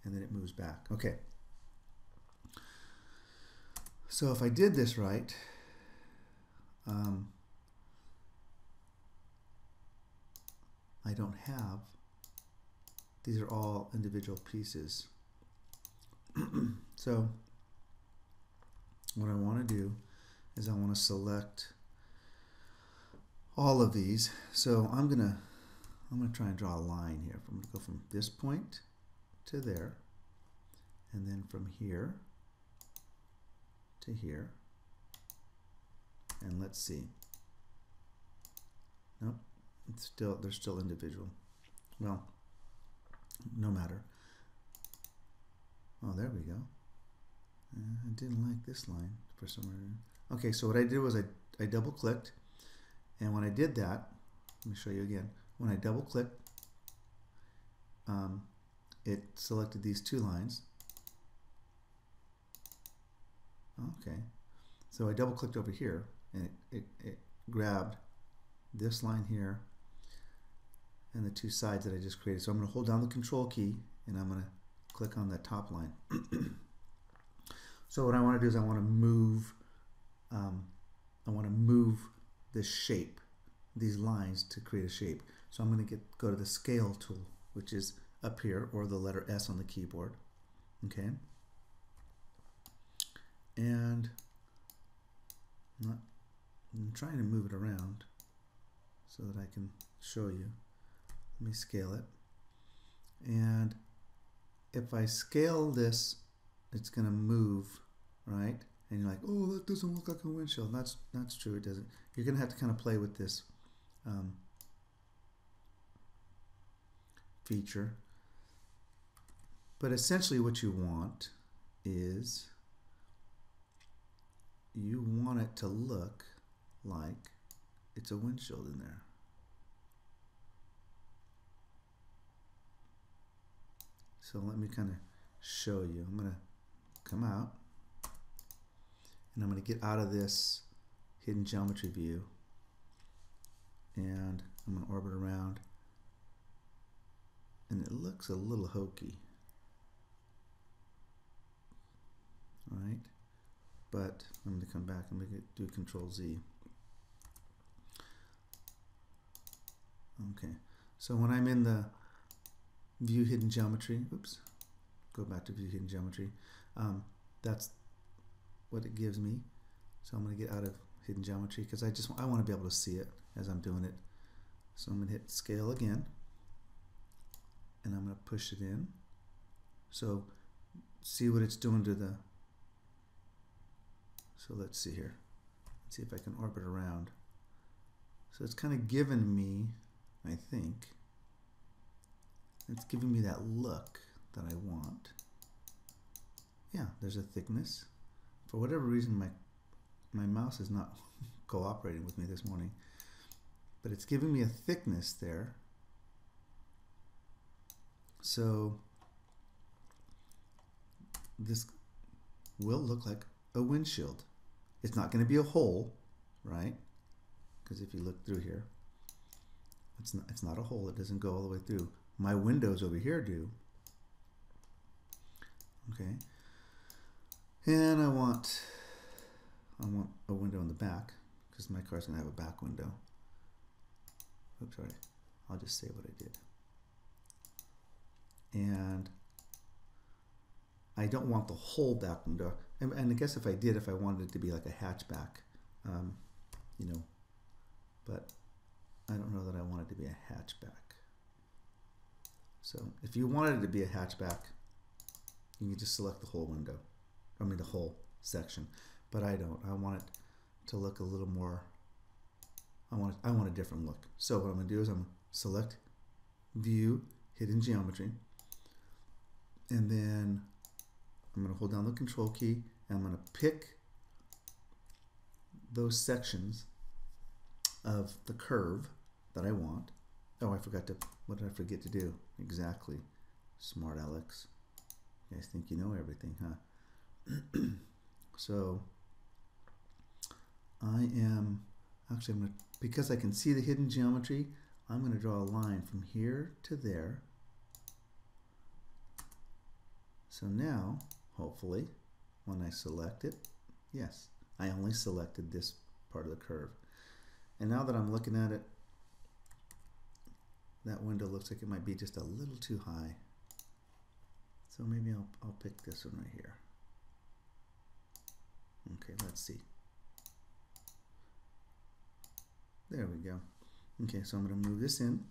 and then it moves back. Okay. So if I did this right, I don't have, these are all individual pieces. So what I want to do is I want to select all of these. So I'm gonna try and draw a line here. I'm gonna go from this point to there, and then from here to here, and let's see. Nope, it's still, they're still individual. Well, no matter. Oh, there we go. I didn't like this line for some reason. Okay, so what I did was I double clicked, and when I did that, let me show you again. When I double clicked, it selected these two lines. Okay, so I double clicked over here, and it grabbed this line here and the two sides that I just created. So I'm going to hold down the control key, and I'm going to click on the top line. So what I want to do is I want to move this shape, these lines, to create a shape. So I'm going to go to the scale tool, which is up here, or the letter S on the keyboard. Okay. And I'm trying to move it around so that I can show you. Let me scale it. And if I scale this, it's going to move, right? And you're like, oh, that doesn't look like a windshield. That's true, it doesn't. You're going to have to kind of play with this feature. But essentially what you want is, you want it to look like it's a windshield in there. So let me kind of show you. I'm going to come out, and I'm going to get out of this hidden geometry view, and I'm going to orbit around, and it looks a little hokey, right? But I'm going to come back and do Control Z. Okay, so when I'm in the View Hidden Geometry, oops, go back to View Hidden Geometry, that's what it gives me. So I'm going to get out of Hidden Geometry because I want to be able to see it as I'm doing it. So I'm going to hit Scale again, and I'm going to push it in. So see what it's doing to the, so let's see here. Let's see if I can orbit around. So it's kind of given me, I think, it's giving me that look that I want. Yeah, there's a thickness. For whatever reason, my mouse is not cooperating with me this morning, but it's giving me a thickness there. So this will look like a windshield. It's not going to be a hole, right? Because if you look through here, it's not a hole. It doesn't go all the way through. My windows over here do. Okay. And I want a window in the back because my car's going to have a back window. Oops, sorry. I'll just say what I did. And I don't want the whole back window. And I guess if I wanted it to be like a hatchback, you know, but I don't know that I want it to be a hatchback. So if you wanted it to be a hatchback, you can just select the whole window. I mean the whole section. But I don't. I want it to look a little more, I want a different look. So what I'm going to do is I'm going to select View, Hidden Geometry, and then I'm going to hold down the Control key, and I'm going to pick those sections of the curve that I want. Oh, what did I forget to do? Exactly. Smart Alex. You guys think you know everything, huh? So I'm going to, because I can see the hidden geometry, I'm going to draw a line from here to there. So now, hopefully, when I select it, yes, I only selected this part of the curve. And now that I'm looking at it, that window looks like it might be just a little too high. So maybe I'll pick this one right here. Okay, let's see. There we go. Okay, so I'm going to move this in.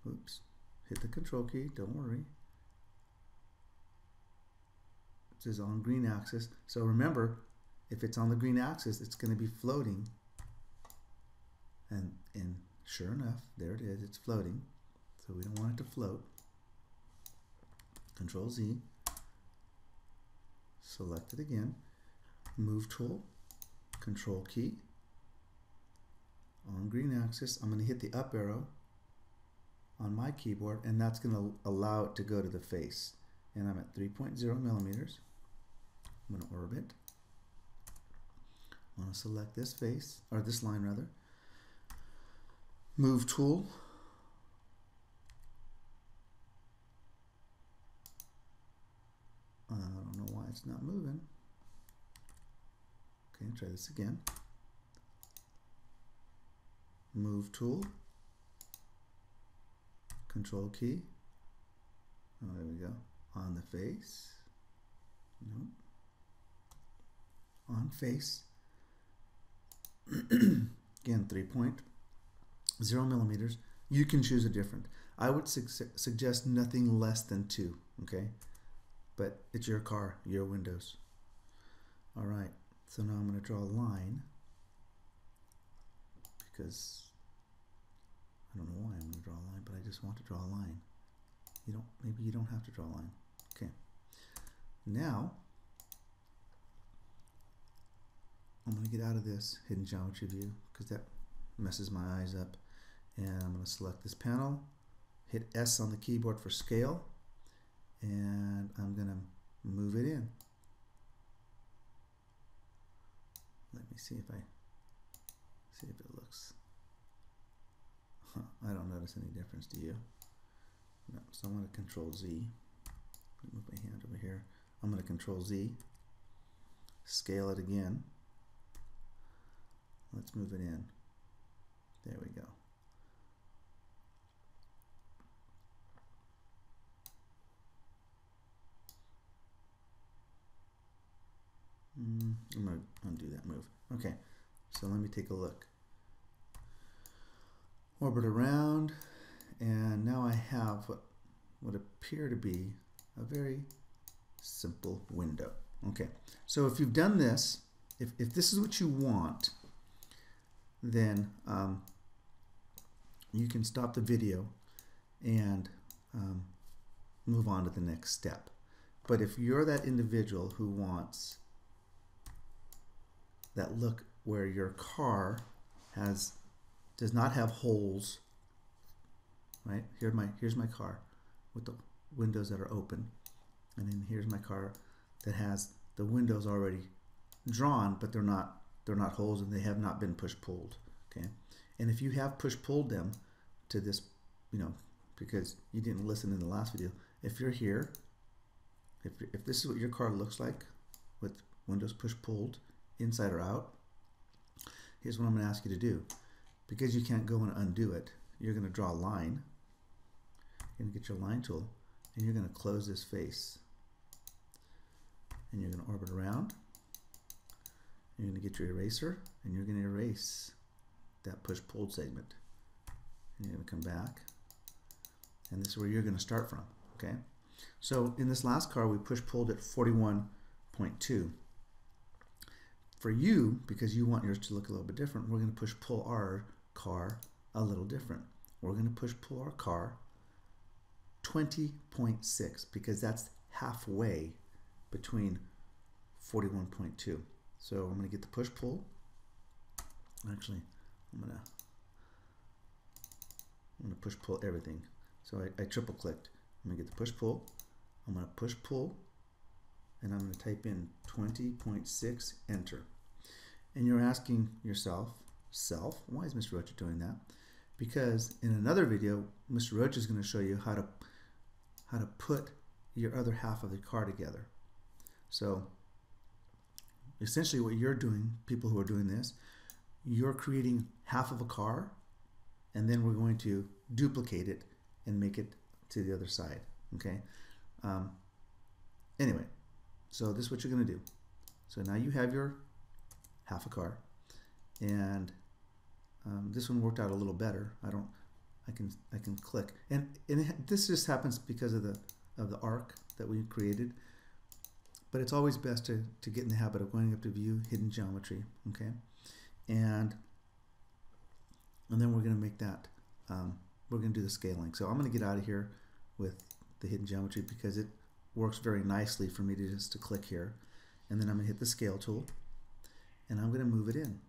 Oops. Hit the control key, don't worry. It says on green axis. So remember, if it's on the green axis, it's going to be floating. And sure enough, there it is, it's floating. So we don't want it to float. Control Z. Select it again. Move tool, control key. On green axis, I'm going to hit the up arrow on my keyboard, and that's going to allow it to go to the face. And I'm at 3.0 millimeters. I'm going to orbit. I want to select this face, or this line rather. Move tool. I don't know why it's not moving. Okay, try this again. Move tool, control key, oh there we go, on the face, nope, on face, again 3.0 millimeters, you can choose a different, I would suggest nothing less than 2, okay, but it's your car, your windows. Alright, so now I'm going to draw a line, because I don't know why I'm going to draw a line, but I just want to draw a line. Maybe you don't have to draw a line. Okay. Now, I'm going to get out of this hidden geometry view because that messes my eyes up. And I'm going to select this panel, hit S on the keyboard for scale, and I'm going to move it in. Let me see if it looks. I don't notice any difference, do you? No, so I'm going to control Z. Move my hand over here. I'm going to control Z. Scale it again. Let's move it in. There we go. I'm going to undo that move. Okay, so let me take a look. Orbit around, and now I have what would appear to be a very simple window. Okay, so if you've done this, if this is what you want, then you can stop the video and move on to the next step. But if you're that individual who wants that look where your car does not have holes, right? Here's my car with the windows that are open, and then here's my car that has the windows already drawn, but they're not holes and they have not been push-pulled. Okay, and if you have push-pulled them to this, because you didn't listen in the last video, if you're here, if this is what your car looks like with windows push-pulled inside or out, here's what I'm going to ask you to do. Because you can't go and undo it, you're going to draw a line. You're going to get your line tool, and you're going to close this face. And you're going to orbit around. You're going to get your eraser, and you're going to erase that push-pulled segment. And you're going to come back, and this is where you're going to start from. Okay. So in this last car, we push-pulled at 41.2. For you, because you want yours to look a little bit different, we're going to push-pull our car a little different. We're going to push-pull our car 20.6 because that's halfway between 41.2. So I'm going to get the push-pull. Actually, I'm going to push-pull everything. So I triple-clicked. I'm going to get the push-pull. I'm going to push-pull, and I'm going to type in 20.6, enter. And you're asking yourself, why is Mr. Roach doing that? Because in another video, Mr. Roach is going to show you how to put your other half of the car together. So essentially what you're doing, people who are doing this, you're creating half of a car, and then we're going to duplicate it and make it to the other side. Okay. Anyway, so this is what you're going to do. So now you have your half a car, and this one worked out a little better. I can click, and this just happens because of the arc that we created. But it's always best to get in the habit of going up to View, Hidden Geometry, okay? And then we're going to make that, we're going to do the scaling. So I'm going to get out of here with the Hidden Geometry because it works very nicely for me to just click here. And then I'm going to hit the Scale tool, and I'm going to move it in.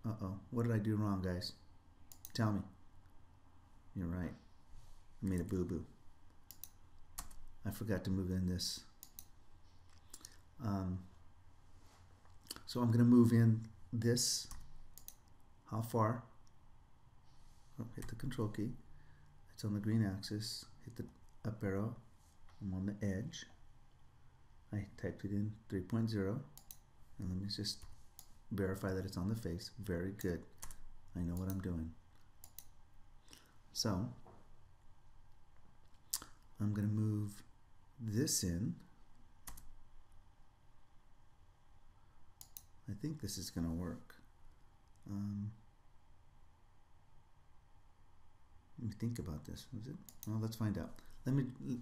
Uh-oh, what did I do wrong, guys? Tell me. You're right. I made a boo-boo. I forgot to move in this. So I'm going to move in this. How far? Oh, hit the Control key. It's on the green axis. Hit the up arrow. I'm on the edge. I typed it in 3.0. And let me just verify that it's on the face. Very good. I know what I'm doing. So I'm going to move this in. I think this is going to work. Let me think about this. Was it? Well, let's find out.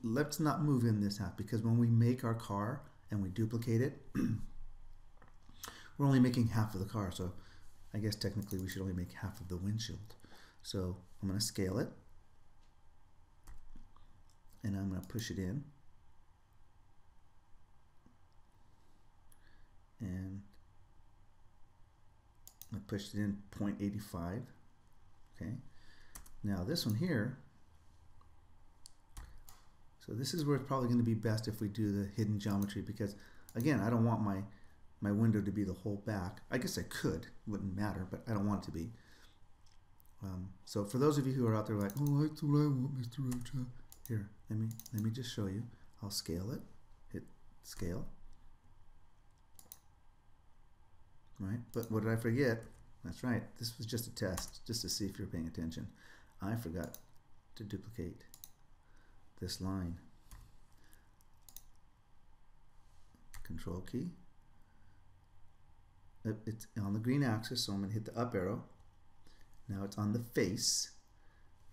Let's not move in this half, because when we make our car and we duplicate it, we're only making half of the car. So I guess technically we should only make half of the windshield. So I'm going to scale it, and I'm going to push it in, and I pushed it in 0.85. Okay. Now this one here, so this is where it's probably going to be best if we do the hidden geometry, because again, I don't want my window to be the whole back. I guess I could, wouldn't matter, but I don't want it to be. So for those of you who are out there like, oh, that's what I want, Mr. Rocha. Here, let me just show you. I'll scale it. Hit scale. Right, but what did I forget? That's right, this was just a test, just to see if you're paying attention. I forgot to duplicate this line. Control key. It's on the green axis, so I'm going to hit the up arrow. Now it's on the face,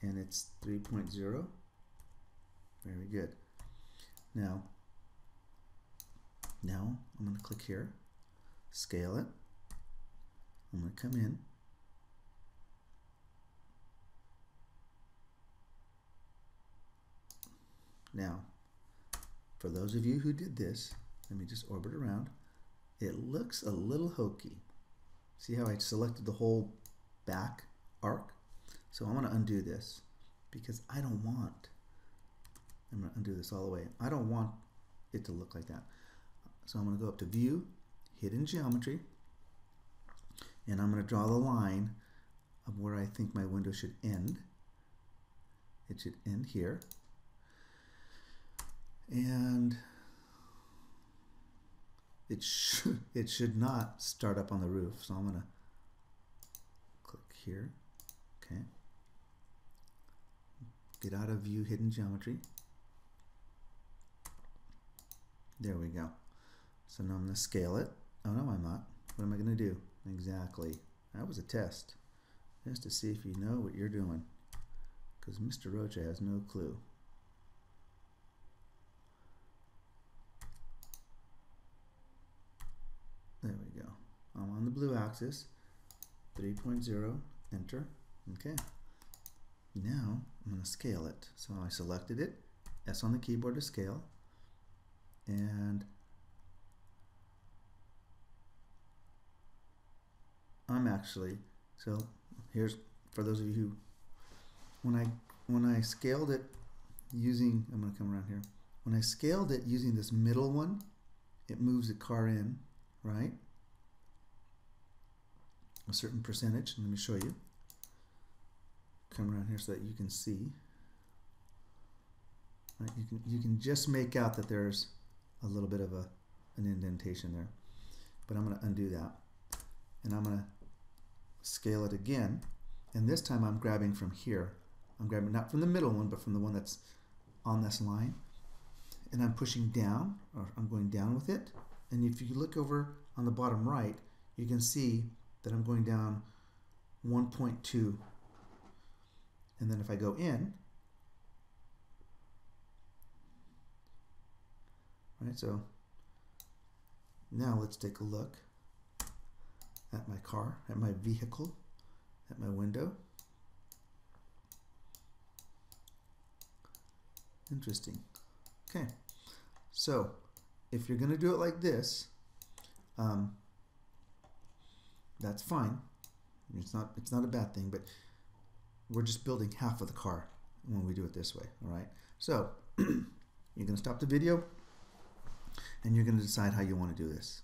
and it's 3.0. Very good. Now I'm going to click here, scale it. I'm going to come in. Now, for those of you who did this, let me just orbit around. It looks a little hokey. See how I selected the whole back arc? So I'm going to undo this, because I don't want, I'm going to undo this all the way. I don't want it to look like that. So I'm going to go up to View, Hidden Geometry, and I'm going to draw the line of where I think my window should end. It should end here. And it should not start up on the roof. So I'm going to click here. Okay. Get out of View, Hidden Geometry. There we go. So now I'm going to scale it. Oh no, I'm not. What am I going to do? Exactly. That was a test. Just to see if you know what you're doing. Because Mr. Rocha has no clue. There we go. I'm on the blue axis. 3.0. Enter. Okay. Now I'm going to scale it. So I selected it. S on the keyboard to scale. And I'm actually, so here's, for those of you who, when I scaled it using, I'm going to come around here. When I scaled it using this middle one, it moves the car in, right? a certain percentage. Let me show you. Come around here so that you can see. Right, you can just make out that there's a little bit of an indentation there. But I'm going to undo that. And I'm going to scale it again. And this time I'm grabbing from here. I'm grabbing not from the middle one, but from the one that's on this line. And I'm pushing down, or I'm going down with it. And if you look over on the bottom right, you can see that I'm going down 1.2. And then if I go in, right, so now let's take a look at my car, at my vehicle, at my window. Interesting. Okay, so if you're going to do it like this, that's fine. It's not a bad thing, but we're just building half of the car when we do it this way. All right. So you're going to stop the video, and you're going to decide how you want to do this.